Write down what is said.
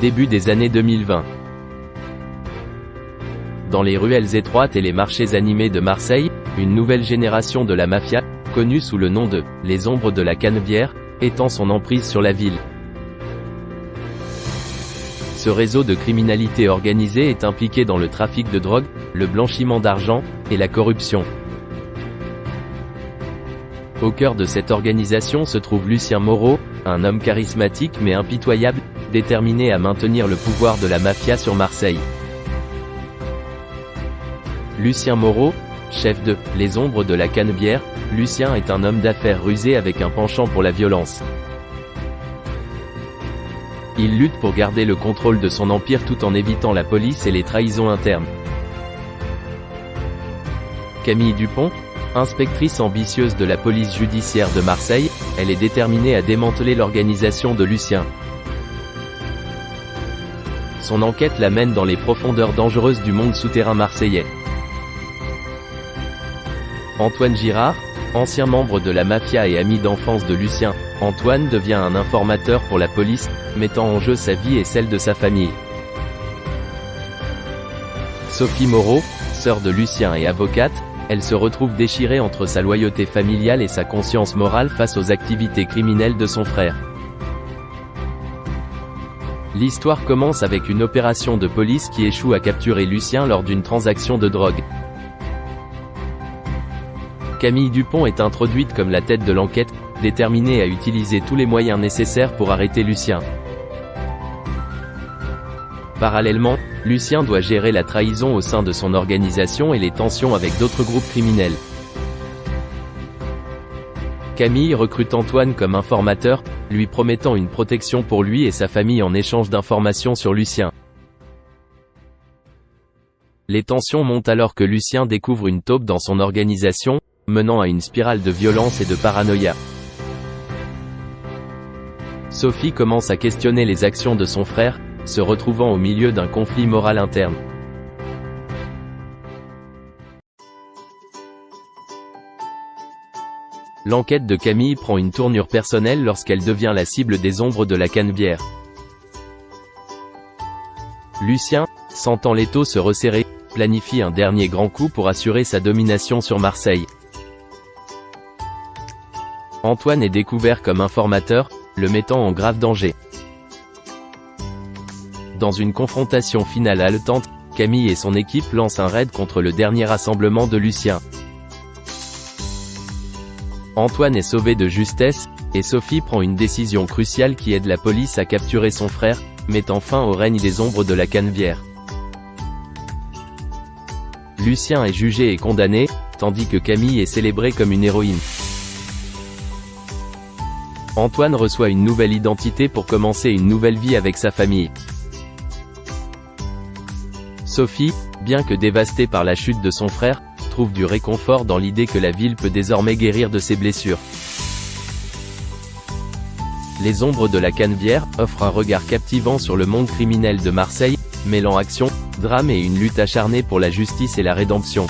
début des années 2020. Dans les ruelles étroites et les marchés animés de Marseille, une nouvelle génération de la mafia, connue sous le nom de « Les Ombres de la Canebière », étend son emprise sur la ville. Ce réseau de criminalité organisée est impliqué dans le trafic de drogue, le blanchiment d'argent, et la corruption. Au cœur de cette organisation se trouve Lucien Moreau, un homme charismatique mais impitoyable, déterminé à maintenir le pouvoir de la mafia sur Marseille. Lucien Moreau, chef de « Les Ombres de la Canebière », Lucien est un homme d'affaires rusé avec un penchant pour la violence. Il lutte pour garder le contrôle de son empire tout en évitant la police et les trahisons internes. Camille Dupont, inspectrice ambitieuse de la police judiciaire de Marseille, elle est déterminée à démanteler l'organisation de Lucien. Son enquête la mène dans les profondeurs dangereuses du monde souterrain marseillais. Antoine Girard, ancien membre de la mafia et ami d'enfance de Lucien, Antoine devient un informateur pour la police, mettant en jeu sa vie et celle de sa famille. Sophie Moreau, sœur de Lucien et avocate, elle se retrouve déchirée entre sa loyauté familiale et sa conscience morale face aux activités criminelles de son frère. L'histoire commence avec une opération de police qui échoue à capturer Lucien lors d'une transaction de drogue. Camille Dupont est introduite comme la tête de l'enquête, déterminée à utiliser tous les moyens nécessaires pour arrêter Lucien. Parallèlement, Lucien doit gérer la trahison au sein de son organisation et les tensions avec d'autres groupes criminels. Camille recrute Antoine comme informateur, lui promettant une protection pour lui et sa famille en échange d'informations sur Lucien. Les tensions montent alors que Lucien découvre une taupe dans son organisation, menant à une spirale de violence et de paranoïa. Sophie commence à questionner les actions de son frère, se retrouvant au milieu d'un conflit moral interne. L'enquête de Camille prend une tournure personnelle lorsqu'elle devient la cible des Ombres de la Canebière. Lucien, sentant l'étau se resserrer, planifie un dernier grand coup pour assurer sa domination sur Marseille. Antoine est découvert comme informateur, le mettant en grave danger. Dans une confrontation finale haletante, Camille et son équipe lancent un raid contre le dernier rassemblement de Lucien. Antoine est sauvé de justesse, et Sophie prend une décision cruciale qui aide la police à capturer son frère, mettant fin au règne des Ombres de la Canebière. Lucien est jugé et condamné, tandis que Camille est célébrée comme une héroïne. Antoine reçoit une nouvelle identité pour commencer une nouvelle vie avec sa famille. Sophie, bien que dévastée par la chute de son frère, trouve du réconfort dans l'idée que la ville peut désormais guérir de ses blessures. Les Ombres de la Canebière offrent un regard captivant sur le monde criminel de Marseille, mêlant action, drame et une lutte acharnée pour la justice et la rédemption.